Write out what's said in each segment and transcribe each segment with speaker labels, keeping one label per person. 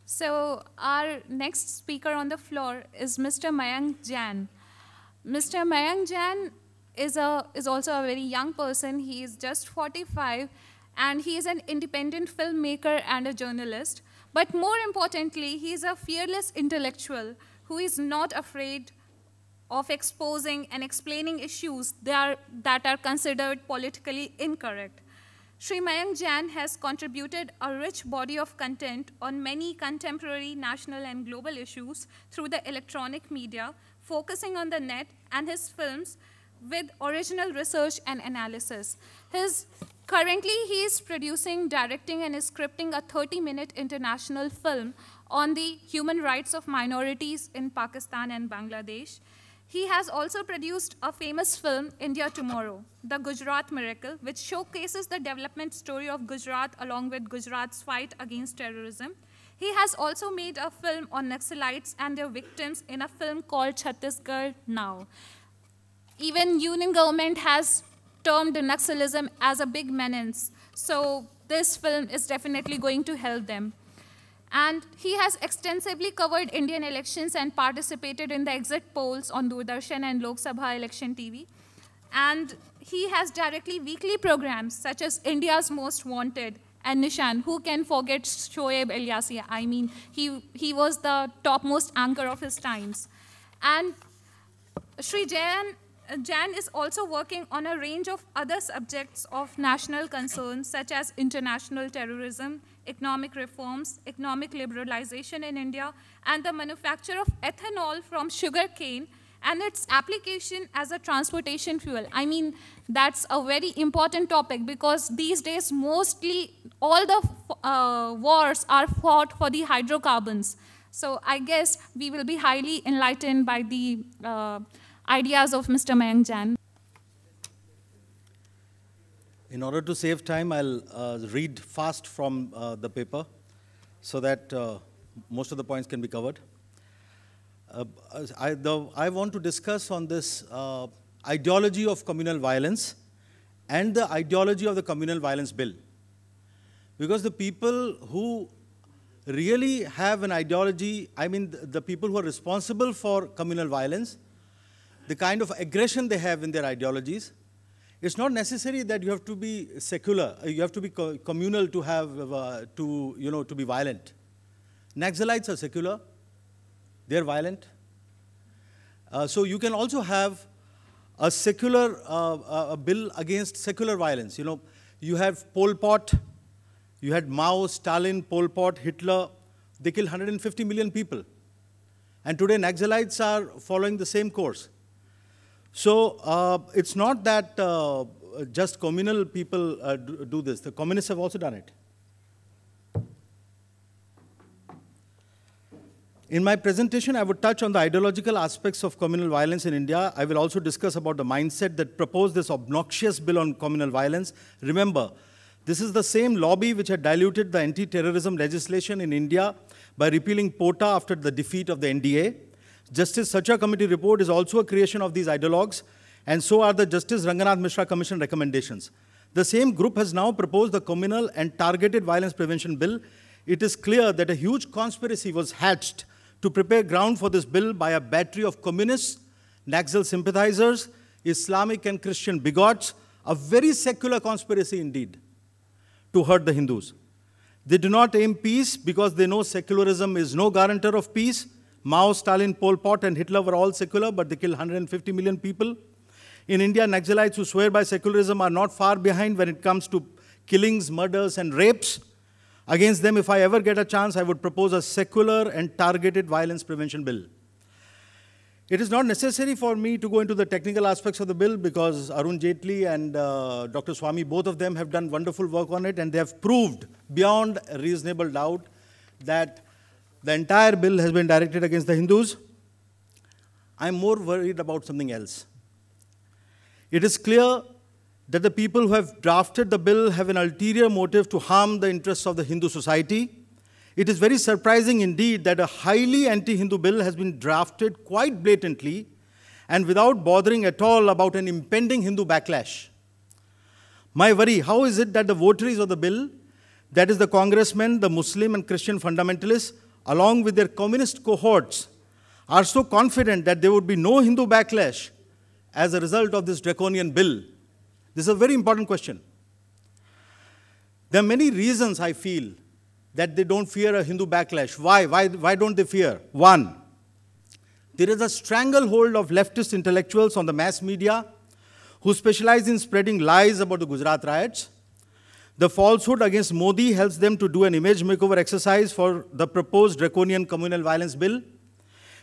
Speaker 1: So our next speaker on the floor is Mr. Mayank Jain. Mr. Mayank Jain is also a very young person. He is just 45, and he is an independent filmmaker and a journalist. But more importantly, he is a fearless intellectual who is not afraid of exposing and explaining issues that are considered politically incorrect. Shri Mayank Jain has contributed a rich body of content on many contemporary national and global issues through the electronic media, focusing on the net and his films with original research and analysis. Currently, he is producing, directing, and scripting a 30-minute international film on the human rights of minorities in Pakistan and Bangladesh. He has also produced a famous film, India Tomorrow, The Gujarat Miracle, which showcases the development story of Gujarat along with Gujarat's fight against terrorism. He has also made a film on Naxalites and their victims in a film called Chhattisgarh Now. Even Union government has termed Naxalism as a big menace, so this film is definitely going to help them. And he has extensively covered Indian elections and participated in the exit polls on Doordarshan and Lok Sabha election TV. And he has directly weekly programs such as India's Most Wanted and Nishan. Who can forget Shoaib Ilyasi? I mean, he was the topmost anchor of his times. And Shri Jain is also working on a range of other subjects of national concern, such as international terrorism, economic reforms, economic liberalization in India, and the manufacture of ethanol from sugar cane and its application as a transportation fuel. I mean, that's a very important topic because these days mostly all the wars are fought for the hydrocarbons. So I guess we will be highly enlightened by the ideas of Mr. Mayank Jain.
Speaker 2: In order to save time, I'll read fast from the paper so that most of the points can be covered. I want to discuss on this ideology of communal violence and the ideology of the communal violence bill. Because the people who really have an ideology, I mean the people who are responsible for communal violence, the kind of aggression they have in their ideologies, it's not necessary that you have to be secular, you have to be communal to have, to be violent. Naxalites are secular, they're violent. So you can also have a secular a bill against secular violence. You have Pol Pot, you had Mao, Stalin, Pol Pot, Hitler, they killed 150 million people. And today Naxalites are following the same course. So it's not that just communal people do this. The communists have also done it. In my presentation, I would touch on the ideological aspects of communal violence in India. I will also discuss about the mindset that proposed this obnoxious bill on communal violence. Remember, this is the same lobby which had diluted the anti-terrorism legislation in India by repealing POTA after the defeat of the NDA. Justice Sacha Committee report is also a creation of these ideologues, and so are the Justice Ranganath Mishra Commission recommendations. The same group has now proposed the Communal and Targeted Violence Prevention Bill. It is clear that a huge conspiracy was hatched to prepare ground for this bill by a battery of communists, Naxal sympathizers, Islamic and Christian bigots, a very secular conspiracy indeed, to hurt the Hindus. They do not aim peace because they know secularism is no guarantor of peace. Mao, Stalin, Pol Pot, and Hitler were all secular, but they killed 150 million people. In India, Naxalites who swear by secularism are not far behind when it comes to killings, murders, and rapes. Against them, if I ever get a chance, I would propose a secular and targeted violence prevention bill. It is not necessary for me to go into the technical aspects of the bill because Arun Jaitley and Dr. Swamy, both of them have done wonderful work on it, and they have proved beyond a reasonable doubt that the entire bill has been directed against the Hindus. I'm more worried about something else. It is clear that the people who have drafted the bill have an ulterior motive to harm the interests of the Hindu society. It is very surprising indeed that a highly anti-Hindu bill has been drafted quite blatantly and without bothering at all about an impending Hindu backlash. My worry, how is it that the votaries of the bill, that is the congressmen, the Muslim and Christian fundamentalists, along with their communist cohorts, are so confident that there would be no Hindu backlash as a result of this draconian bill? This is a very important question. There are many reasons, I feel, that they don't fear a Hindu backlash. Why don't they fear? One, there is a stranglehold of leftist intellectuals on the mass media who specialize in spreading lies about the Gujarat riots. The falsehood against Modi helps them to do an image makeover exercise for the proposed draconian communal violence bill.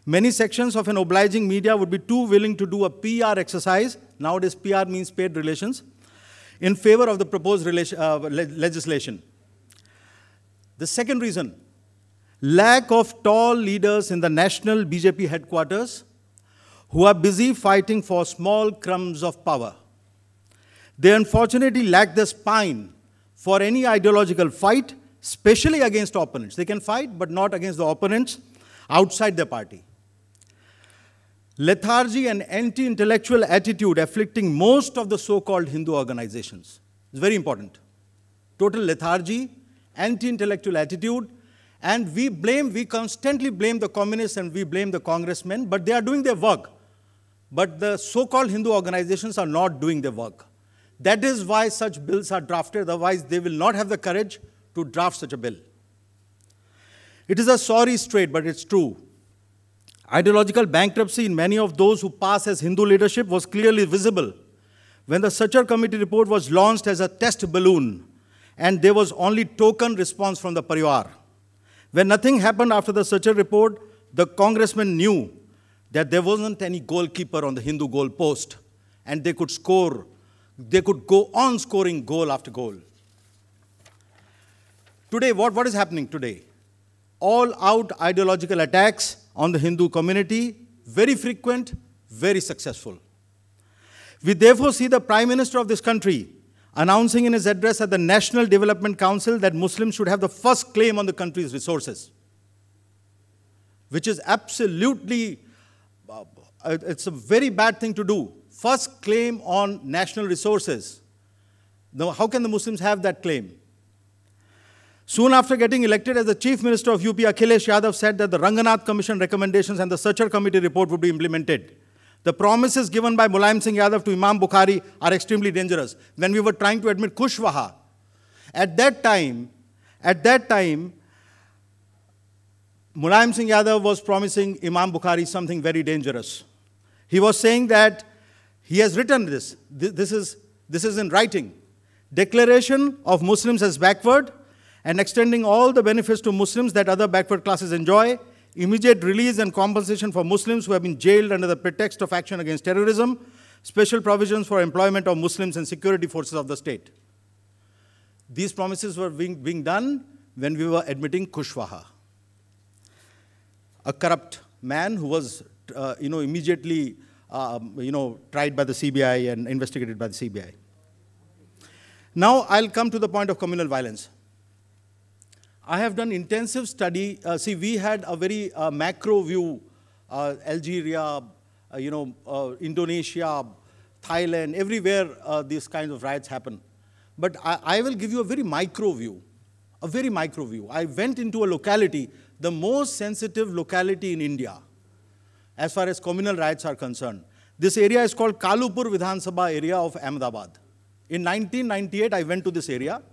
Speaker 2: Many sections of an obliging media would be too willing to do a PR exercise, nowadays PR means paid relations, in favor of the proposed legislation. The second reason, lack of tall leaders in the national BJP headquarters who are busy fighting for small crumbs of power. They unfortunately lack the spine for any ideological fight, especially against opponents. They can fight, but not against the opponents outside their party. Lethargy and anti-intellectual attitude afflicting most of the so-called Hindu organizations. It's very important. Total lethargy, anti-intellectual attitude, and we constantly blame the communists and we blame the congressmen, but they are doing their work. But the so-called Hindu organizations are not doing their work. That is why such bills are drafted, otherwise they will not have the courage to draft such a bill. It is a sorry strait, but it's true. Ideological bankruptcy in many of those who pass as Hindu leadership was clearly visible when the Sachar Committee report was launched as a test balloon and there was only token response from the Parivar. When nothing happened after the Sachar report, the congressmen knew that there wasn't any goalkeeper on the Hindu goal post and they could score, they could go on scoring goal after goal. Today, what is happening today? All-out ideological attacks on the Hindu community, very frequent, very successful. We therefore see the Prime Minister of this country announcing in his address at the National Development Council that Muslims should have the first claim on the country's resources, which is absolutely, it's a very bad thing to do. First claim on national resources. Now, how can the Muslims have that claim? Soon after getting elected as the Chief Minister of UP, Akhilesh Yadav said that the Ranganath Commission recommendations and the Sachar Committee report would be implemented. The promises given by Mulayam Singh Yadav to Imam Bukhari are extremely dangerous. When we were trying to admit Kushwaha, at that time, Mulayam Singh Yadav was promising Imam Bukhari something very dangerous. He was saying that he has written this. This is in writing. Declaration of Muslims as backward and extending all the benefits to Muslims that other backward classes enjoy, immediate release and compensation for Muslims who have been jailed under the pretext of action against terrorism, special provisions for employment of Muslims and security forces of the state. These promises were being done when we were admitting Kushwaha, a corrupt man who was immediately tried by the CBI and investigated by the CBI. Now I'll come to the point of communal violence. I have done intensive study. We had a very macro view, Algeria, Indonesia, Thailand, everywhere these kinds of riots happen. But I will give you a very micro view, I went into a locality, the most sensitive locality in India, as far as communal riots are concerned. This area is called Kalupur Vidhan Sabha area of Ahmedabad. In 1998, I went to this area.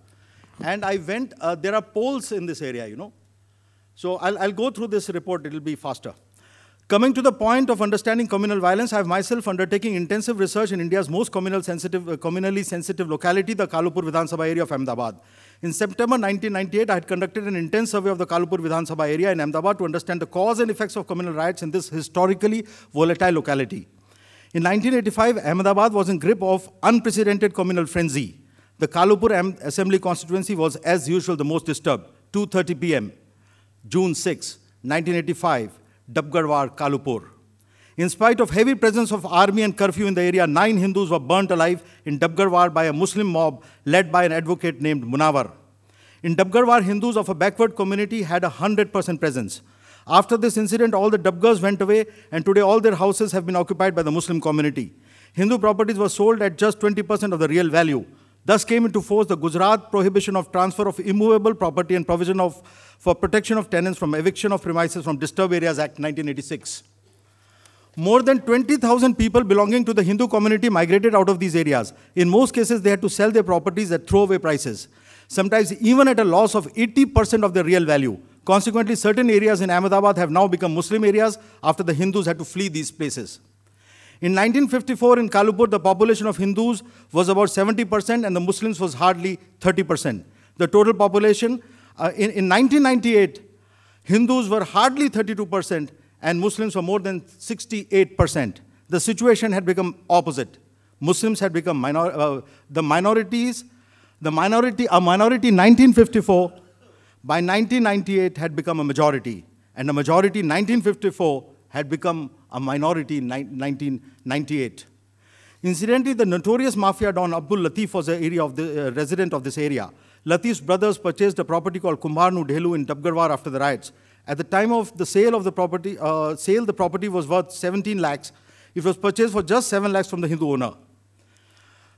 Speaker 2: And I went, there are polls in this area, So I'll go through this report, it'll be faster. Coming to the point of understanding communal violence, I have myself undertaking intensive research in India's most communally sensitive locality, the Kalupur Vidhan Sabha area of Ahmedabad. In September 1998, I had conducted an intense survey of the Kalupur Vidhan Sabha area in Ahmedabad to understand the cause and effects of communal riots in this historically volatile locality. In 1985, Ahmedabad was in grip of unprecedented communal frenzy. The Kalupur Assembly constituency was, as usual, the most disturbed. 2:30 p.m., June 6, 1985, Dabgarwar, Kalupur. In spite of heavy presence of army and curfew in the area, 9 Hindus were burnt alive in Dabgarwar by a Muslim mob led by an advocate named Munawar. In Dabgarwar, Hindus of a backward community had 100% presence. After this incident, all the Dabgars went away, and today all their houses have been occupied by the Muslim community. Hindu properties were sold at just 20% of the real value. Thus came into force the Gujarat Prohibition of Transfer of Immovable Property and Provision for Protection of Tenants from Eviction of Premises from Disturbed Areas Act 1986. More than 20,000 people belonging to the Hindu community migrated out of these areas. In most cases, they had to sell their properties at throwaway prices, sometimes even at a loss of 80% of their real value. Consequently, certain areas in Ahmedabad have now become Muslim areas after the Hindus had to flee these places. In 1954, in Kalupur, the population of Hindus was about 70% and the Muslims was hardly 30%. The total population, in 1998, Hindus were hardly 32% and Muslims were more than 68%. The situation had become opposite. Muslims had become a minority in 1954, by 1998 had become a majority, and a majority in 1954 had become a minority in 1998. Incidentally, the notorious mafia don Abdul Latif was a resident of this area. Latif's brothers purchased a property called Kumbharnu Dhelu in Dabgarwar after the riots. At the time of the sale of the property, the property was worth 17 lakhs. It was purchased for just 7 lakhs from the Hindu owner.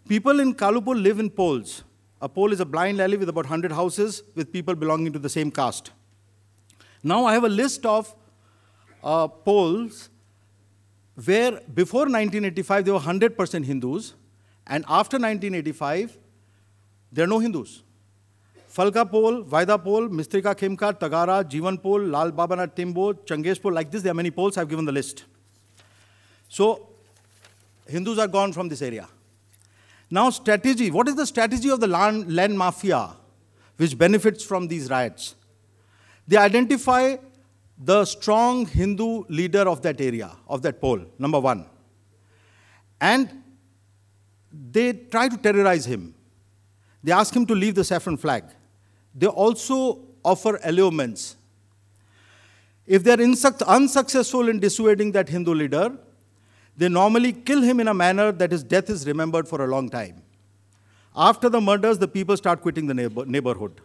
Speaker 2: People in Kalupur live in poles. A pole is a blind alley with about 100 houses with people belonging to the same caste. Now I have a list of poles where before 1985 there were 100% Hindus, and after 1985 there are no Hindus. Falka Pole, Vaida Pole, Mistrika Khemka, Tagara, Jivan Pole, Lal Babana Timbo, Changesh Pole, like this, there are many poles. I've given the list. So, Hindus are gone from this area. Now, strategy. What is the strategy of the land mafia which benefits from these riots? They identify the strong Hindu leader of that area, of that pole, number one. And they try to terrorize him. They ask him to leave the saffron flag. They also offer allurements. If they are unsuccessful in dissuading that Hindu leader, they normally kill him in a manner that his death is remembered for a long time. After the murders, the people start quitting the neighborhood.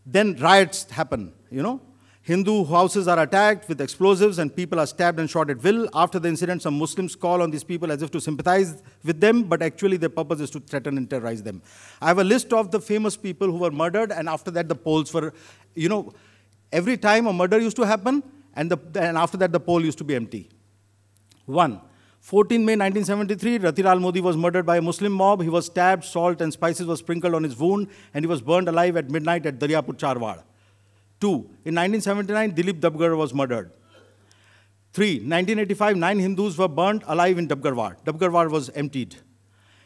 Speaker 2: Then riots happen, you know. Hindu houses are attacked with explosives and people are stabbed and shot at will. After the incident, some Muslims call on these people as if to sympathize with them, but actually their purpose is to threaten and terrorize them. I have a list of the famous people who were murdered, and after that the polls were, you know, every time a murder used to happen, and after that the poll used to be empty. 1. 14 May 1973, Ratilal Modi was murdered by a Muslim mob. He was stabbed, salt and spices were sprinkled on his wound, and he was burned alive at midnight at Daryapur Charwad. 2. In 1979, Dilip Dabgar was murdered. 3. 1985, 9 Hindus were burned alive in Dabgarwar. Dabgarwar was emptied.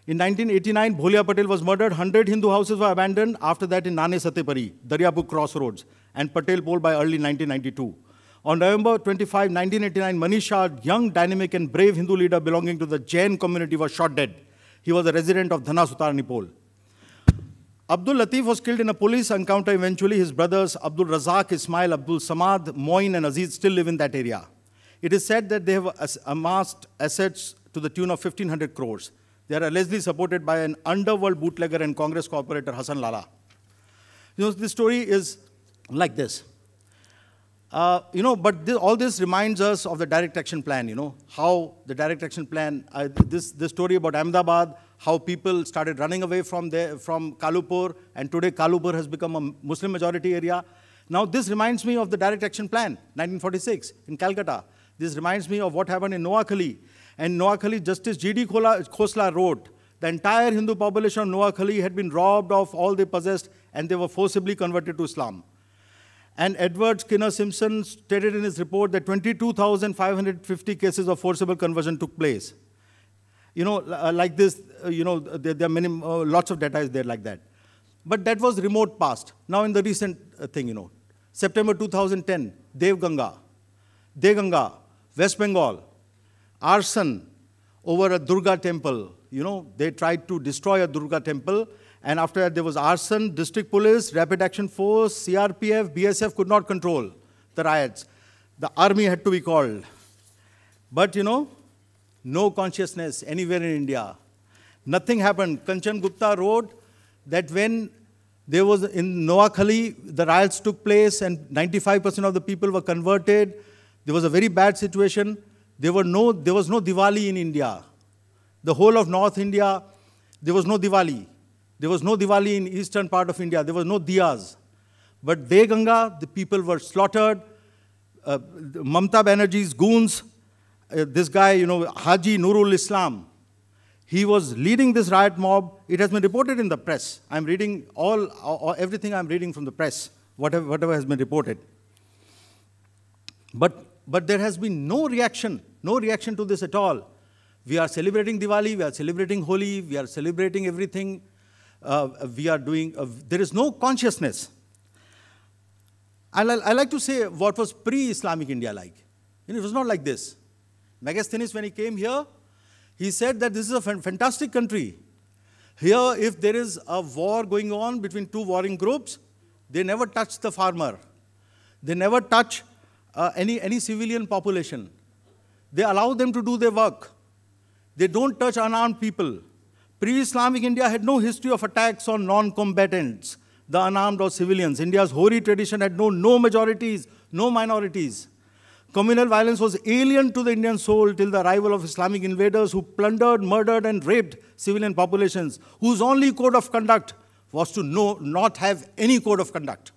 Speaker 2: In 1989, Bholia Patel was murdered. 100 Hindu houses were abandoned. After that, in Nane Satepari, Daryapur Crossroads, and Patel Pole by early 1992. On November 25, 1989, Manish Shah, young, dynamic, and brave Hindu leader belonging to the Jain community, was shot dead. He was a resident of Dhana Sutarni Pole. Abdul Latif was killed in a police encounter eventually. His brothers Abdul Razak, Ismail, Abdul Samad, Moin, and Aziz still live in that area. It is said that they have amassed assets to the tune of 1,500 crores. They are allegedly supported by an underworld bootlegger and Congress corporator, Hassan Lala. You know, this story is like this. All this reminds us of the direct action plan, you know, how the direct action plan, this story about Ahmedabad, how people started running away from Kalupur, and today Kalupur has become a Muslim majority area. Now this reminds me of the direct action plan, 1946, in Calcutta. This reminds me of what happened in Noakhali. And Noakhali, Justice G.D. Khosla wrote, the entire Hindu population of Noakhali had been robbed of all they possessed, and they were forcibly converted to Islam. And Edward Skinner Simpson stated in his report that 22,550 cases of forcible conversion took place. You know, like this, there are many, lots of data is there like that. But that was remote past. Now in the recent thing, you know, September 2010, Devganga, West Bengal, arson over a Durga temple. You know, they tried to destroy a Durga temple. And after that, there was arson, district police, rapid action force, CRPF, BSF could not control the riots. The army had to be called. But, you know, no consciousness anywhere in India. Nothing happened. Kanchan Gupta wrote that when there was, in Noakhali, the riots took place and 95% of the people were converted. There was a very bad situation. There was no Diwali in India. The whole of North India, there was no Diwali. There was no Diwali in eastern part of India. There was no diyas. But Devganga, the people were slaughtered. Mamata Banerjee's goons, this guy, Haji Nurul Islam, he was leading this riot mob. It has been reported in the press. I'm reading everything I'm reading from the press, whatever has been reported. But there has been no reaction to this at all. We are celebrating Diwali, we are celebrating Holi, we are celebrating everything. There is no consciousness. I like to say what was pre-Islamic India like. It was not like this. Megasthenes, when he came here, he said that this is a fantastic country. Here, if there is a war going on between two warring groups, they never touch the farmer. They never touch any civilian population. They allow them to do their work. They don't touch unarmed people. Pre-Islamic India had no history of attacks on non-combatants, the unarmed or civilians. India's Hori tradition had no majorities, no minorities. Communal violence was alien to the Indian soul till the arrival of Islamic invaders who plundered, murdered, and raped civilian populations, whose only code of conduct was to not have any code of conduct.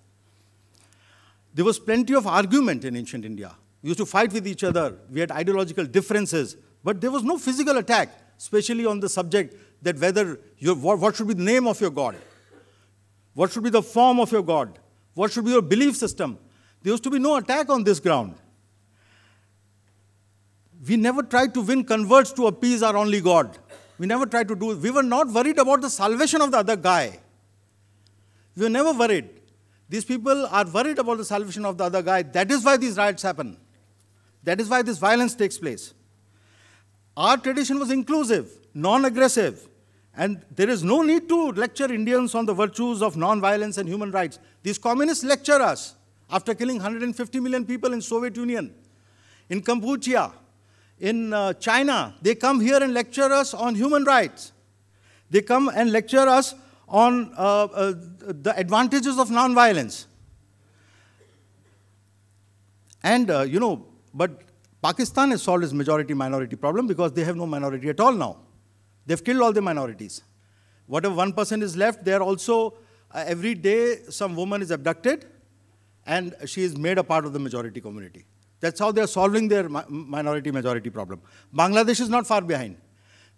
Speaker 2: There was plenty of argument in ancient India. We used to fight with each other. We had ideological differences. But there was no physical attack, especially on the subject that what should be the name of your God? What should be the form of your God? What should be your belief system? There used to be no attack on this ground. We never tried to win converts to appease our only God. We never tried to do it. We were not worried about the salvation of the other guy. We were never worried. These people are worried about the salvation of the other guy. That is why these riots happen. That is why this violence takes place. Our tradition was inclusive, non-aggressive. And there is no need to lecture Indians on the virtues of non-violence and human rights. These communists lecture us after killing 150 million people in Soviet Union, in Cambodia, in China. They come here and lecture us on human rights. They come and lecture us on the advantages of non-violence. And, but Pakistan has solved its majority-minority problem because they have no minority at all now. They've killed all the minorities. Whatever 1% is left, they're also, every day, some woman is abducted, and she is made a part of the majority community. That's how they're solving their minority-majority problem. Bangladesh is not far behind.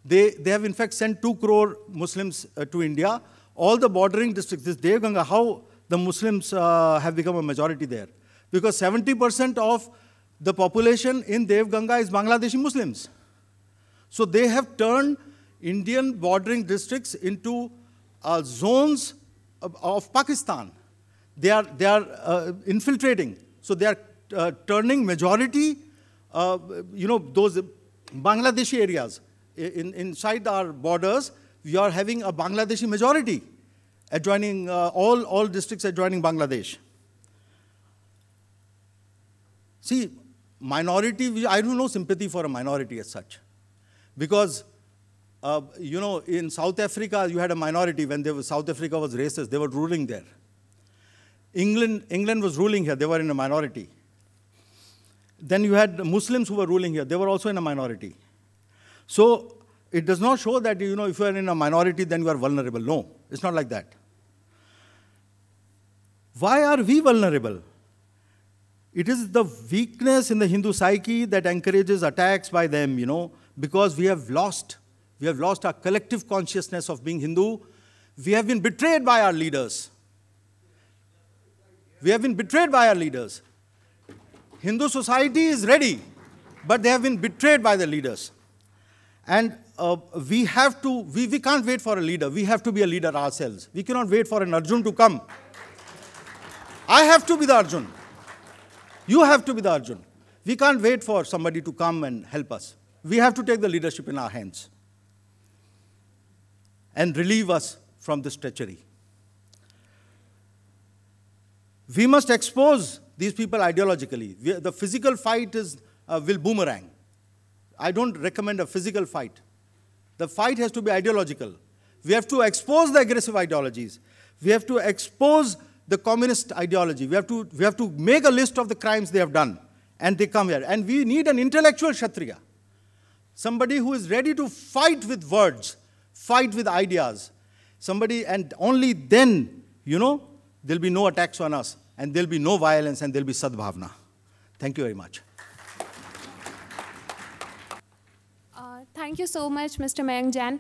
Speaker 2: They have, in fact, sent 2 crore Muslims to India. All the bordering districts, this Devganga, how the Muslims have become a majority there. Because 70% of the population in Devganga is Bangladeshi Muslims. So they have turned Indian bordering districts into zones of Pakistan. They are infiltrating. So they are turning majority, those Bangladeshi areas. Inside our borders, we are having a Bangladeshi majority adjoining all districts adjoining Bangladesh. See, minority, I have no sympathy for a minority as such. Because, in South Africa, you had a minority when South Africa was racist. They were ruling there. England was ruling here. They were in a minority. Then you had Muslims who were ruling here. They were also in a minority. So it does not show that, if you are in a minority, then you are vulnerable. No, it's not like that. Why are we vulnerable? It is the weakness in the Hindu psyche that encourages attacks by them, because we have lost our collective consciousness of being Hindu. We have been betrayed by our leaders. We have been betrayed by our leaders. Hindu society is ready, but they have been betrayed by the leaders. And we can't wait for a leader. We have to be a leader ourselves. We cannot wait for an Arjun to come. I have to be the Arjun. You have to be the Arjun. We can't wait for somebody to come and help us. We have to take the leadership in our hands and relieve us from this treachery. We must expose these people ideologically. The physical fight will boomerang. I don't recommend a physical fight. The fight has to be ideological. We have to expose the aggressive ideologies. We have to expose the communist ideology. We have to make a list of the crimes they have done, and they come here. And we need an intellectual Kshatriya, somebody who is ready to fight with words, fight with ideas. somebody, and only then, there'll be no attacks on us, and there'll be no violence, and there'll be sadbhavna. Thank you very much.
Speaker 1: Thank you so much, Mr. Mayank Jain.